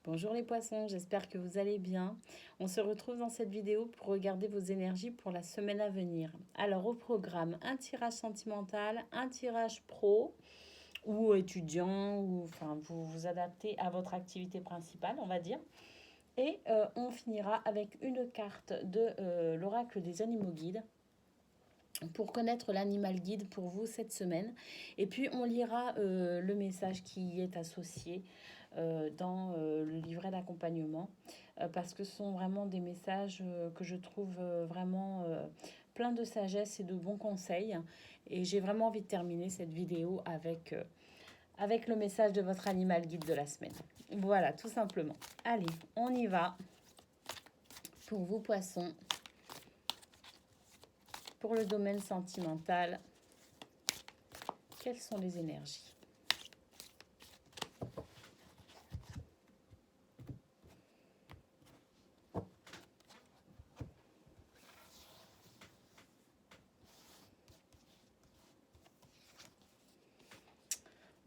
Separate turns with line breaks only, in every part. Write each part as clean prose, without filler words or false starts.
Bonjour les poissons, j'espère que vous allez bien. On se retrouve dans cette vidéo pour regarder vos énergies pour la semaine à venir. Alors au programme, un tirage sentimental, un tirage pro ou étudiant, ou enfin vous vous adaptez à votre activité principale, on va dire. Et on finira avec une carte de l'oracle des animaux guides pour connaître l'animal guide pour vous cette semaine. Et puis on lira le message qui y est associé dans le livret d'accompagnement parce que ce sont vraiment des messages que je trouve vraiment plein de sagesse et de bons conseils. Et j'ai vraiment envie de terminer cette vidéo avec le message de votre animal guide de la semaine. Voilà, tout simplement. Allez, on y va pour vous poissons. Pour le domaine sentimental, quelles sont les énergies?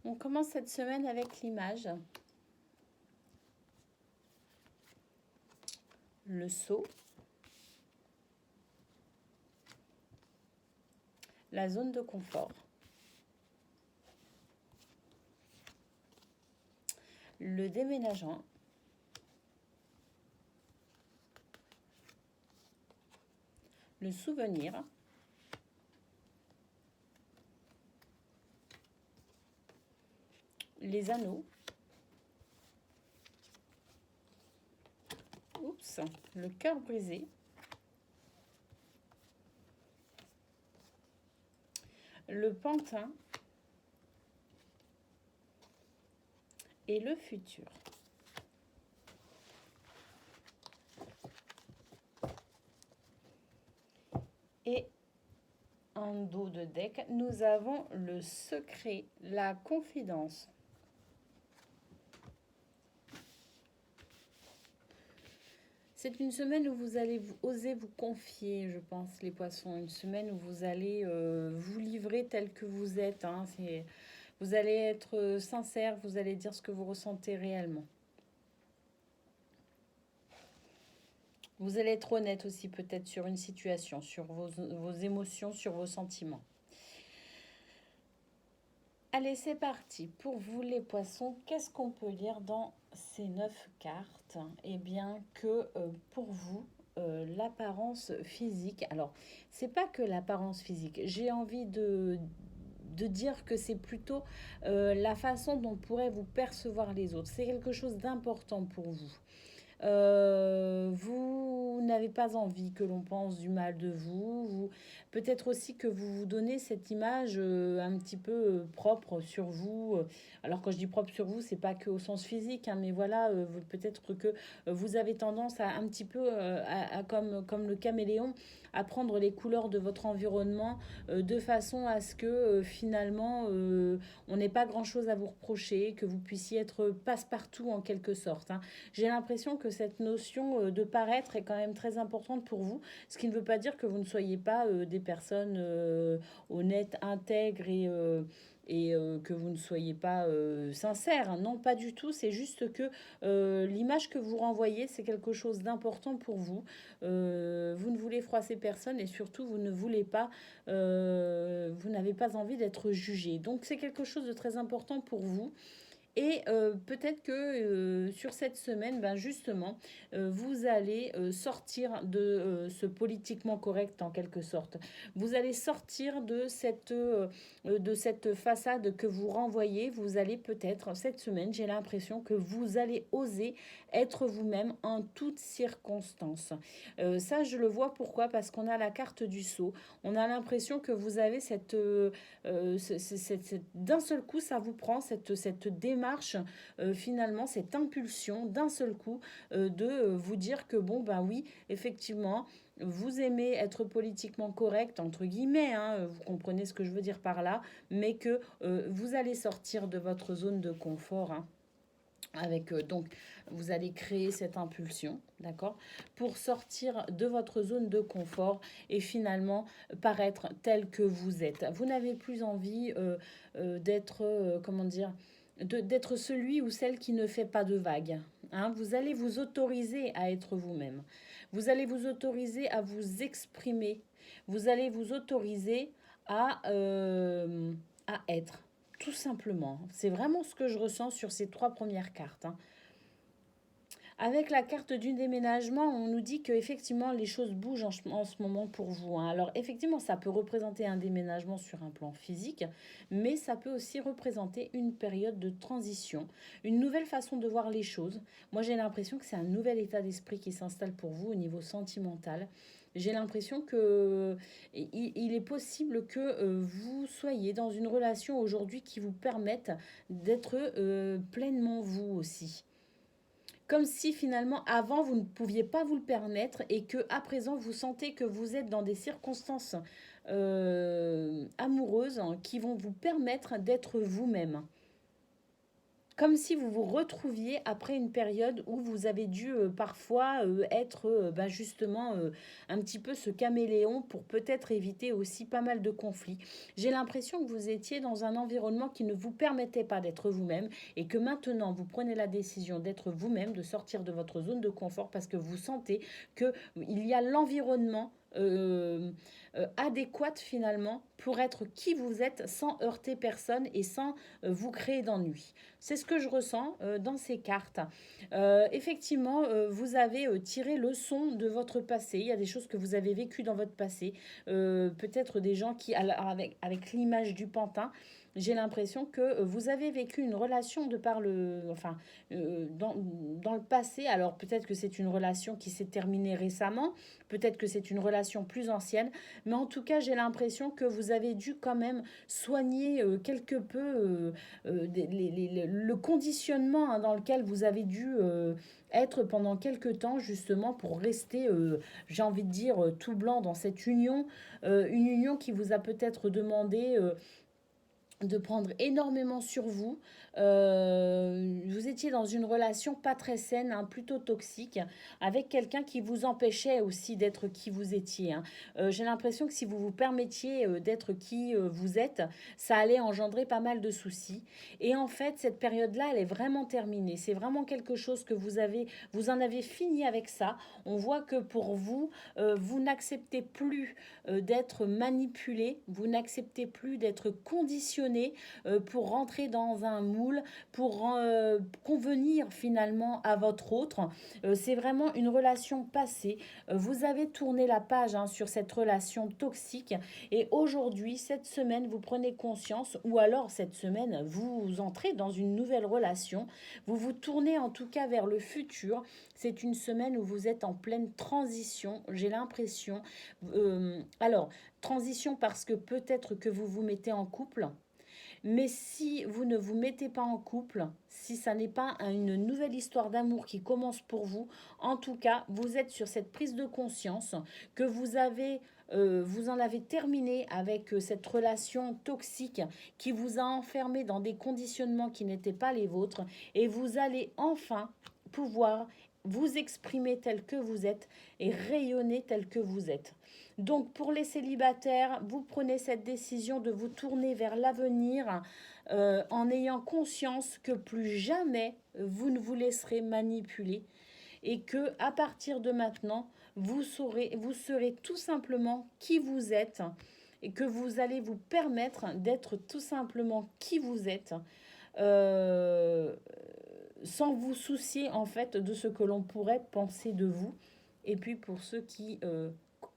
On commence cette semaine avec l'image. Le seau. La zone de confort. Le déménagement. Le souvenir. Les anneaux. Oups, le cœur brisé. Le pantin. Et le futur. Et en dos de deck, nous avons le secret, la confidence. C'est une semaine où vous allez oser vous confier, je pense, les poissons. Une semaine où vous allez vous livrer tel que vous êtes. Vous allez être sincère, vous allez dire ce que vous ressentez réellement. Vous allez être honnête aussi peut-être sur une situation, sur vos émotions, sur vos sentiments. Allez, c'est parti. Pour vous les poissons, qu'est-ce qu'on peut lire dans ces 9 cartes? Eh bien que pour vous, l'apparence physique, alors c'est pas que l'apparence physique, j'ai envie de dire que c'est plutôt la façon dont pourraient vous percevoir les autres. C'est quelque chose d'important pour vous. Vous n'avez pas envie que l'on pense du mal de vous. Peut-être aussi que vous vous donnez cette image un petit peu propre sur vous. Alors quand je dis propre sur vous, c'est pas que au sens physique, hein, mais voilà, peut-être que vous avez tendance à un petit peu, comme le caméléon, à prendre les couleurs de votre environnement de façon à ce que finalement on n'ait pas grand-chose à vous reprocher, que vous puissiez être passe-partout en quelque sorte, hein. J'ai l'impression que cette notion de paraître est quand même très importante pour vous, ce qui ne veut pas dire que vous ne soyez pas des personnes honnêtes, intègres et que vous ne soyez pas sincère. Non, pas du tout. C'est juste que l'image que vous renvoyez, c'est quelque chose d'important pour vous. Vous ne voulez froisser personne et surtout, vous ne voulez pas, vous n'avez pas envie d'être jugé. Donc, c'est quelque chose de très important pour vous. Et peut-être que sur cette semaine, ben justement, vous allez sortir de ce politiquement correct en quelque sorte. Vous allez sortir de cette façade que vous renvoyez. Vous allez peut-être, cette semaine, j'ai l'impression que vous allez oser être vous-même en toutes circonstances. Ça, je le vois pourquoi? Parce qu'on a la carte du sceau. On a l'impression que vous avez d'un seul coup, ça vous prend cette démarche, finalement, cette impulsion d'un seul coup de vous dire que bon, ben oui, effectivement, vous aimez être politiquement correct, entre guillemets, hein, vous comprenez ce que je veux dire par là, mais que vous allez sortir de votre zone de confort, hein. Avec donc vous allez créer cette impulsion, d'accord, pour sortir de votre zone de confort et finalement paraître tel que vous êtes. Vous n'avez plus envie d'être comment dire, d'être celui ou celle qui ne fait pas de vagues. hein. Vous allez vous autoriser à être vous-même. Vous allez vous autoriser à vous exprimer. Vous allez vous autoriser à être, tout simplement. C'est vraiment ce que je ressens sur ces trois premières cartes, hein. Avec la carte du déménagement, on nous dit que effectivement les choses bougent en ce moment pour vous, hein. Alors effectivement, ça peut représenter un déménagement sur un plan physique, mais ça peut aussi représenter une période de transition, une nouvelle façon de voir les choses. Moi, j'ai l'impression que c'est un nouvel état d'esprit qui s'installe pour vous au niveau sentimental. J'ai l'impression que il est possible que vous soyez dans une relation aujourd'hui qui vous permette d'être pleinement vous aussi. Comme si finalement avant vous ne pouviez pas vous le permettre et que à présent vous sentez que vous êtes dans des circonstances amoureuses, hein, qui vont vous permettre d'être vous-même. Comme si vous vous retrouviez après une période où vous avez dû parfois être justement un petit peu ce caméléon pour peut-être éviter aussi pas mal de conflits. J'ai l'impression que vous étiez dans un environnement qui ne vous permettait pas d'être vous-même et que maintenant vous prenez la décision d'être vous-même, de sortir de votre zone de confort parce que vous sentez qu'il y a l'environnement adéquate finalement pour être qui vous êtes sans heurter personne et sans vous créer d'ennui. C'est ce que je ressens dans ces cartes. Effectivement, vous avez tiré leçon de votre passé. Il y a des choses que vous avez vécues dans votre passé. Peut-être des gens qui, avec l'image du pantin, j'ai l'impression que vous avez vécu une relation de par le, enfin, dans le passé. Alors peut-être que c'est une relation qui s'est terminée récemment, peut-être que c'est une relation plus ancienne, mais en tout cas j'ai l'impression que vous avez dû quand même soigner quelque peu le conditionnement, hein, dans lequel vous avez dû être pendant quelque temps justement pour rester, j'ai envie de dire, tout blanc dans cette union, une union qui vous a peut-être demandé de prendre énormément sur vous. Vous étiez dans une relation pas très saine, hein, plutôt toxique, avec quelqu'un qui vous empêchait aussi d'être qui vous étiez, hein. J'ai l'impression que si vous vous permettiez d'être qui vous êtes, ça allait engendrer pas mal de soucis. Et en fait, cette période-là, elle est vraiment terminée. C'est vraiment quelque chose que vous en avez fini avec ça. On voit que pour vous, vous n'acceptez plus d'être manipulé, vous n'acceptez plus d'être conditionné pour rentrer dans un moule, pour convenir finalement à votre autre. C'est vraiment une relation passée. Vous avez tourné la page, hein, sur cette relation toxique et aujourd'hui, cette semaine, vous prenez conscience ou alors cette semaine, vous entrez dans une nouvelle relation. Vous vous tournez en tout cas vers le futur. C'est une semaine où vous êtes en pleine transition, j'ai l'impression. Alors, transition parce que peut-être que vous vous mettez en couple, mais si vous ne vous mettez pas en couple, si ça n'est pas une nouvelle histoire d'amour qui commence pour vous, en tout cas, vous êtes sur cette prise de conscience que vous en avez terminé avec cette relation toxique qui vous a enfermé dans des conditionnements qui n'étaient pas les vôtres et vous allez enfin pouvoir vous exprimer tel que vous êtes et rayonner tel que vous êtes. Donc pour les célibataires, vous prenez cette décision de vous tourner vers l'avenir en ayant conscience que plus jamais vous ne vous laisserez manipuler et que à partir de maintenant, vous serez tout simplement qui vous êtes et que vous allez vous permettre d'être tout simplement qui vous êtes, euh, sans vous soucier en fait de ce que l'on pourrait penser de vous. Et puis pour ceux qui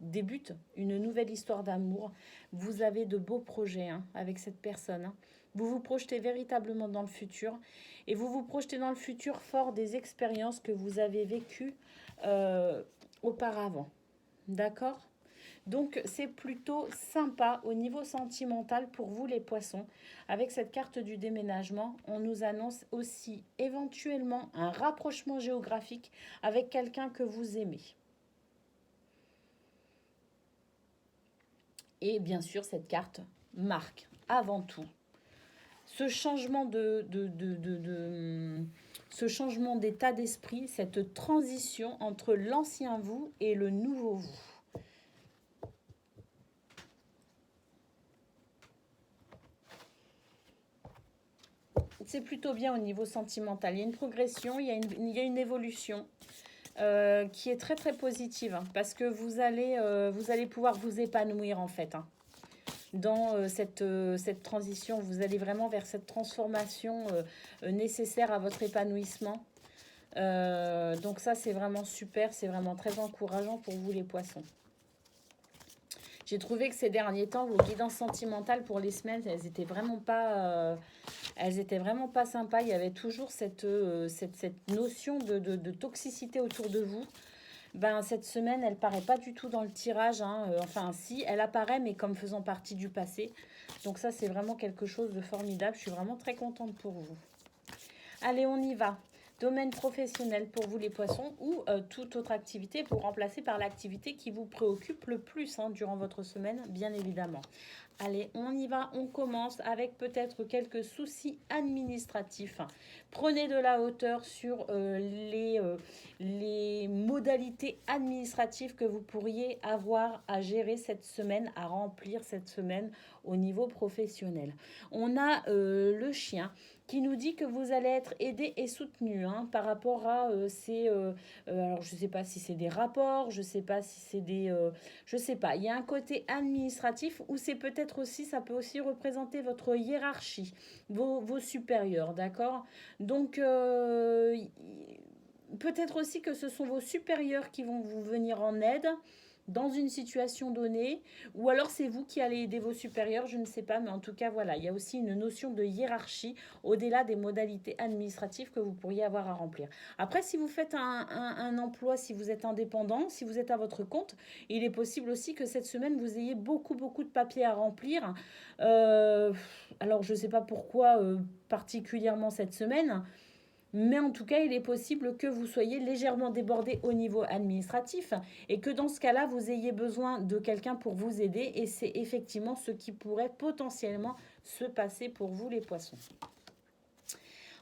débutent une nouvelle histoire d'amour, vous avez de beaux projets, hein, avec cette personne, hein. Vous vous projetez véritablement dans le futur et vous vous projetez dans le futur fort des expériences que vous avez vécues auparavant. D'accord? Donc c'est plutôt sympa au niveau sentimental pour vous les poissons. Avec cette carte du déménagement, on nous annonce aussi éventuellement un rapprochement géographique avec quelqu'un que vous aimez. Et bien sûr, cette carte marque avant tout ce changement ce changement d'état d'esprit, cette transition entre l'ancien vous et le nouveau vous. C'est plutôt bien au niveau sentimental. Il y a une progression, il y a une évolution qui est très très positive, hein, parce que vous allez pouvoir vous épanouir en fait, hein, dans cette transition. Vous allez vraiment vers cette transformation nécessaire à votre épanouissement. Donc ça, c'est vraiment super, c'est vraiment très encourageant pour vous les poissons. J'ai trouvé que ces derniers temps, vos guidances sentimentales pour les semaines, elles étaient vraiment pas sympas. Il y avait toujours cette notion de toxicité autour de vous. Ben, cette semaine, elle paraît pas du tout dans le tirage, hein. Enfin, si, elle apparaît, mais comme faisant partie du passé. Donc ça, c'est vraiment quelque chose de formidable. Je suis vraiment très contente pour vous. Allez, on y va. Domaine professionnel pour vous les poissons ou toute autre activité pour remplacer par l'activité qui vous préoccupe le plus, hein, durant votre semaine, bien évidemment. Allez, on y va, on commence avec peut-être quelques soucis administratifs. Prenez de la hauteur sur les modalités administratives que vous pourriez avoir à gérer cette semaine, à remplir cette semaine au niveau professionnel. On a le chien qui nous dit que vous allez être aidé et soutenu, hein, par rapport à alors je ne sais pas si c'est des rapports, je ne sais pas si c'est je ne sais pas. Il y a un côté administratif où c'est peut-être aussi, ça peut aussi représenter votre hiérarchie, vos supérieurs, d'accord? Donc, peut-être aussi que ce sont vos supérieurs qui vont vous venir en aide dans une situation donnée, ou alors c'est vous qui allez aider vos supérieurs, je ne sais pas, mais en tout cas, voilà, il y a aussi une notion de hiérarchie au-delà des modalités administratives que vous pourriez avoir à remplir. Après, si vous faites un emploi, si vous êtes indépendant, si vous êtes à votre compte, il est possible aussi que cette semaine, vous ayez beaucoup, beaucoup de papiers à remplir. Alors, je ne sais pas pourquoi particulièrement cette semaine, mais en tout cas, il est possible que vous soyez légèrement débordé au niveau administratif et que dans ce cas-là, vous ayez besoin de quelqu'un pour vous aider. Et c'est effectivement ce qui pourrait potentiellement se passer pour vous, les poissons.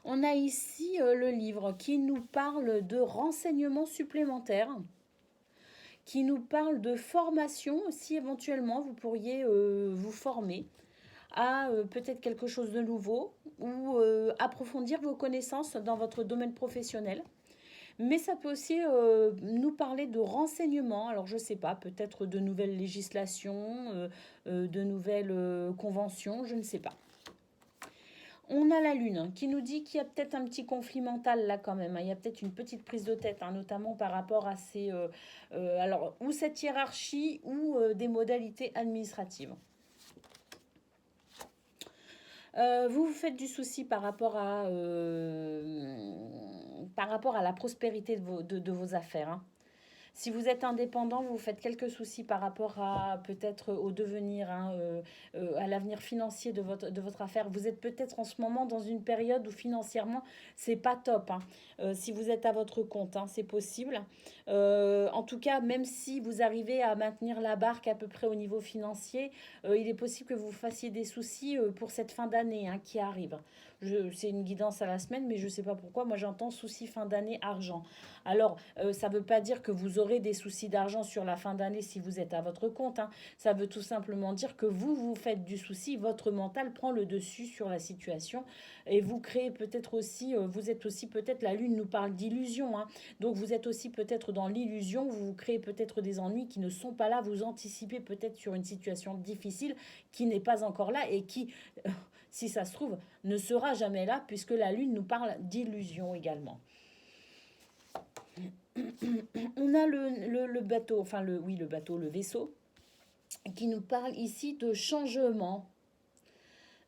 On a ici le livre qui nous parle de renseignements supplémentaires, qui nous parle de formation, si éventuellement vous pourriez vous former à peut-être quelque chose de nouveau ou approfondir vos connaissances dans votre domaine professionnel. Mais ça peut aussi nous parler de renseignements. Alors, je ne sais pas, peut-être de nouvelles législations, de nouvelles conventions, je ne sais pas. On a la Lune, hein, qui nous dit qu'il y a peut-être un petit conflit mental là quand même, hein. Il y a peut-être une petite prise de tête, hein, notamment par rapport à alors, ou cette hiérarchie ou des modalités administratives. Vous vous faites du souci par rapport à la prospérité de vos affaires, hein. Si vous êtes indépendant, vous faites quelques soucis par rapport à peut-être au devenir, hein, à l'avenir financier de votre affaire. Vous êtes peut-être en ce moment dans une période où financièrement, c'est pas top, hein. Si vous êtes à votre compte, hein, c'est possible. En tout cas, même si vous arrivez à maintenir la barque à peu près au niveau financier, il est possible que vous fassiez des soucis pour cette fin d'année, hein, qui arrive. C'est une guidance à la semaine, mais je ne sais pas pourquoi. Moi, j'entends soucis fin d'année, argent. Alors, ça ne veut pas dire que vous aurez des soucis d'argent sur la fin d'année si vous êtes à votre compte, hein. Ça veut tout simplement dire que vous faites du souci, votre mental prend le dessus sur la situation et vous créez peut-être aussi, vous êtes aussi peut-être, la Lune nous parle d'illusion, hein. Donc, vous êtes aussi peut-être dans l'illusion, vous créez peut-être des ennuis qui ne sont pas là, vous anticipez peut-être sur une situation difficile qui n'est pas encore là et qui, si ça se trouve, ne sera jamais là puisque la Lune nous parle d'illusion également. On a le bateau, enfin le bateau, le vaisseau, qui nous parle ici de changement.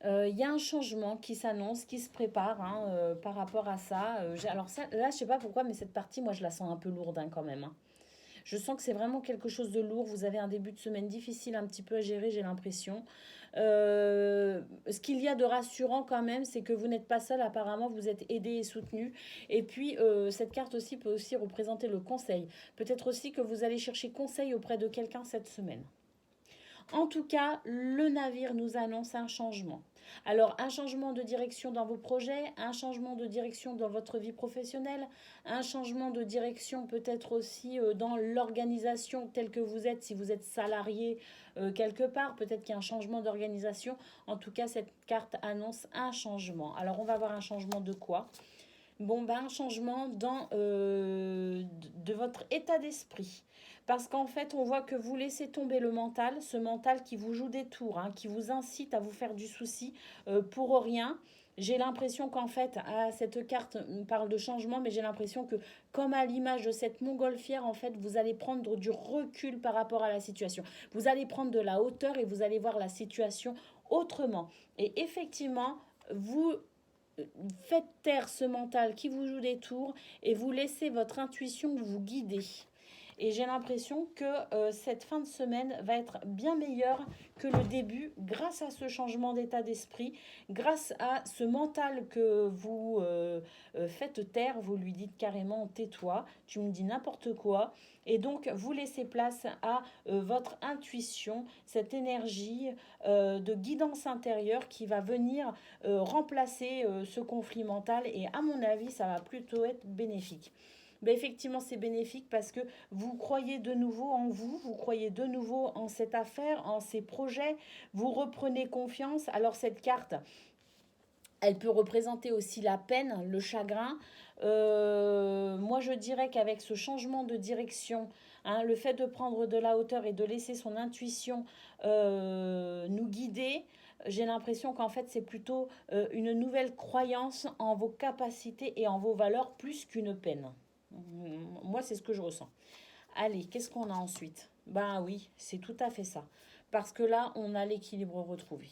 Il y a un changement qui s'annonce, qui se prépare, hein, par rapport à ça. Alors ça, là, je sais pas pourquoi, mais cette partie, moi, je la sens un peu lourde, hein, quand même, hein. Je sens que c'est vraiment quelque chose de lourd. Vous avez un début de semaine difficile un petit peu à gérer, j'ai l'impression. Ce qu'il y a de rassurant quand même, c'est que vous n'êtes pas seul. Apparemment, vous êtes aidé et soutenu. Et puis, cette carte aussi peut aussi représenter le conseil. Peut-être aussi que vous allez chercher conseil auprès de quelqu'un cette semaine. En tout cas, le navire nous annonce un changement. Alors, un changement de direction dans vos projets, un changement de direction dans votre vie professionnelle, un changement de direction peut-être aussi dans l'organisation telle que vous êtes, si vous êtes salarié quelque part, peut-être qu'il y a un changement d'organisation. En tout cas, cette carte annonce un changement. Alors, on va avoir un changement de quoi? Bon, ben, un changement de votre état d'esprit. Parce qu'en fait, on voit que vous laissez tomber le mental, ce mental qui vous joue des tours, hein, qui vous incite à vous faire du souci pour rien. J'ai l'impression qu'en fait, cette carte me parle de changement, mais j'ai l'impression que, comme à l'image de cette montgolfière, en fait, vous allez prendre du recul par rapport à la situation. Vous allez prendre de la hauteur et vous allez voir la situation autrement. Et effectivement, vous faites taire ce mental qui vous joue des tours et vous laissez votre intuition vous guider. Et j'ai l'impression que cette fin de semaine va être bien meilleure que le début grâce à ce changement d'état d'esprit, grâce à ce mental que vous faites taire, vous lui dites carrément tais-toi, tu me dis n'importe quoi. Et donc vous laissez place à votre intuition, cette énergie de guidance intérieure qui va venir remplacer ce conflit mental. Et à mon avis, ça va plutôt être bénéfique. Ben effectivement, c'est bénéfique parce que vous croyez de nouveau en vous, vous croyez de nouveau en cette affaire, en ces projets, vous reprenez confiance. Alors cette carte, elle peut représenter aussi la peine, le chagrin. Moi, je dirais qu'avec ce changement de direction, hein, le fait de prendre de la hauteur et de laisser son intuition nous guider, j'ai l'impression qu'en fait, c'est plutôt une nouvelle croyance en vos capacités et en vos valeurs plus qu'une peine. Moi, c'est ce que je ressens. Allez, qu'est-ce qu'on a ensuite? Ben oui, c'est tout à fait ça. Parce que là, on a l'équilibre retrouvé.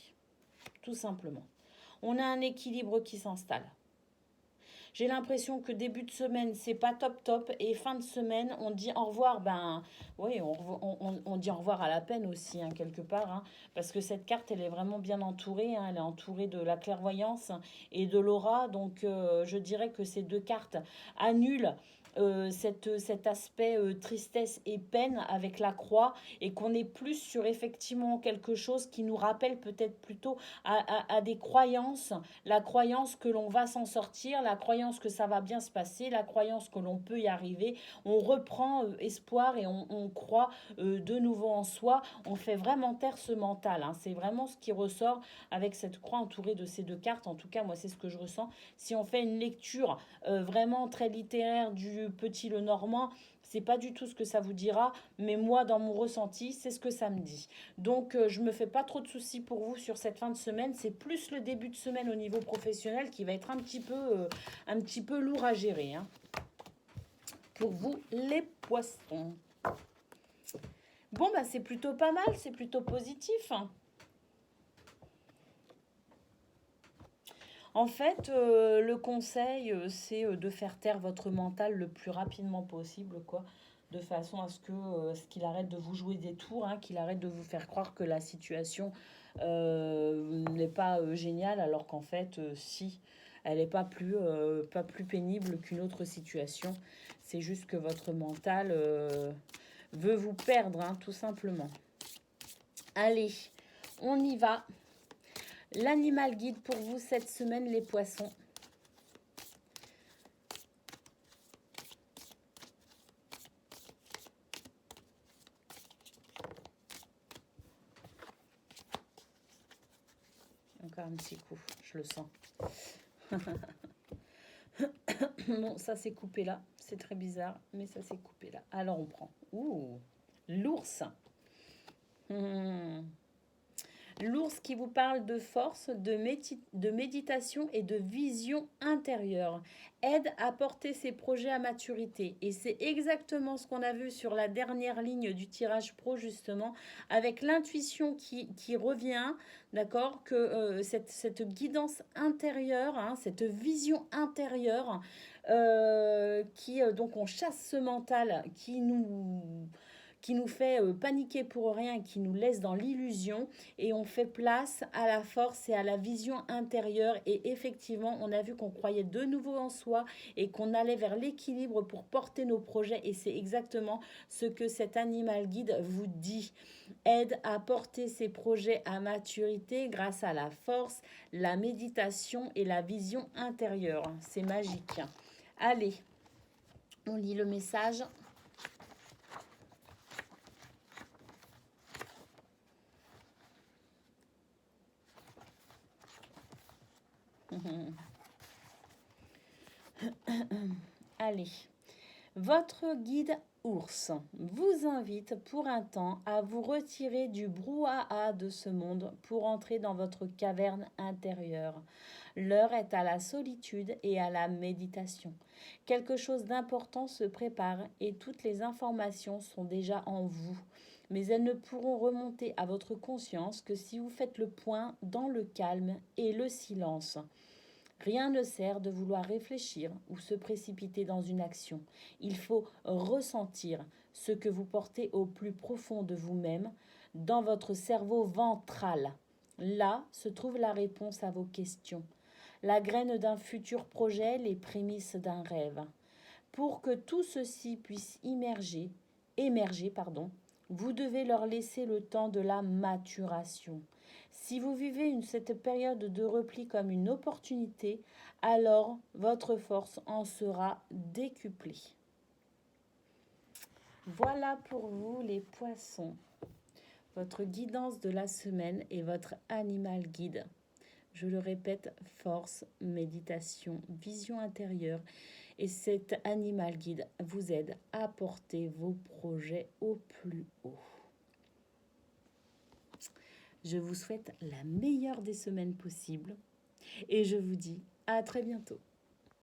Tout simplement. On a un équilibre qui s'installe. J'ai l'impression que début de semaine, c'est pas top top. Et fin de semaine, on dit au revoir. Ben oui, on dit au revoir à la peine aussi, hein, quelque part. Hein, parce que cette carte, elle est vraiment bien entourée. Hein, elle est entourée de la clairvoyance et de l'aura. Donc je dirais que ces deux cartes annulent cet aspect tristesse et peine avec la croix et qu'on est plus sur effectivement quelque chose qui nous rappelle peut-être plutôt à des croyances, la croyance que l'on va s'en sortir, la croyance que ça va bien se passer, la croyance que l'on peut y arriver. On reprend espoir et on croit de nouveau en soi. On fait vraiment taire ce mental. Hein. C'est vraiment ce qui ressort avec cette croix entourée de ces deux cartes. En tout cas, moi, c'est ce que je ressens. Si on fait une lecture vraiment très littéraire du Petit Lenormand, c'est pas du tout ce que ça vous dira, mais moi, dans mon ressenti, c'est ce que ça me dit. Donc, je me fais pas trop de soucis pour vous sur cette fin de semaine. C'est plus le début de semaine au niveau professionnel qui va être un petit peu lourd à gérer. Hein. Pour vous, les poissons. Bon, bah, c'est plutôt pas mal, c'est plutôt positif. En fait, le conseil, c'est de faire taire votre mental le plus rapidement possible, quoi. De façon à ce qu'il arrête de vous jouer des tours, hein, qu'il arrête de vous faire croire que la situation n'est pas géniale, alors qu'en fait, si, elle n'est pas plus pénible qu'une autre situation. C'est juste que votre mental veut vous perdre, hein, tout simplement. Allez, on y va. L'animal guide pour vous cette semaine, les poissons. Encore un petit coup, je le sens. Bon, ça s'est coupé là. C'est très bizarre, mais ça s'est coupé là. Alors on prend. Ouh, l'ours. L'ours qui vous parle de force, de méditation et de vision intérieure. Aide à porter ses projets à maturité. Et c'est exactement ce qu'on a vu sur la dernière ligne du tirage pro, justement, avec l'intuition qui revient, d'accord, que cette guidance intérieure, hein, cette vision intérieure, donc on chasse ce mental qui nous fait paniquer pour rien, qui nous laisse dans l'illusion, et on fait place à la force et à la vision intérieure. Et effectivement, on a vu qu'on croyait de nouveau en soi et qu'on allait vers l'équilibre pour porter nos projets. Et c'est exactement ce que cet animal guide vous dit. Aide à porter ses projets à maturité grâce à la force, la méditation et la vision intérieure. C'est magique. Allez, on lit le message. Allez, votre guide ours vous invite pour un temps à vous retirer du brouhaha de ce monde pour entrer dans votre caverne intérieure. L'heure est à la solitude et à la méditation. Quelque chose d'important se prépare et toutes les informations sont déjà en vous. Mais elles ne pourront remonter à votre conscience que si vous faites le point dans le calme et le silence. Rien ne sert de vouloir réfléchir ou se précipiter dans une action. Il faut ressentir ce que vous portez au plus profond de vous-même, dans votre cerveau ventral. Là se trouve la réponse à vos questions, la graine d'un futur projet, les prémices d'un rêve. Pour que tout ceci puisse émerger, vous devez leur laisser le temps de la maturation. Si vous vivez cette période de repli comme une opportunité, alors votre force en sera décuplée. Voilà pour vous les poissons, votre guidance de la semaine et votre animal guide. Je le répète, force, méditation, vision intérieure. Et cet animal guide vous aide à porter vos projets au plus haut. Je vous souhaite la meilleure des semaines possibles et je vous dis à très bientôt.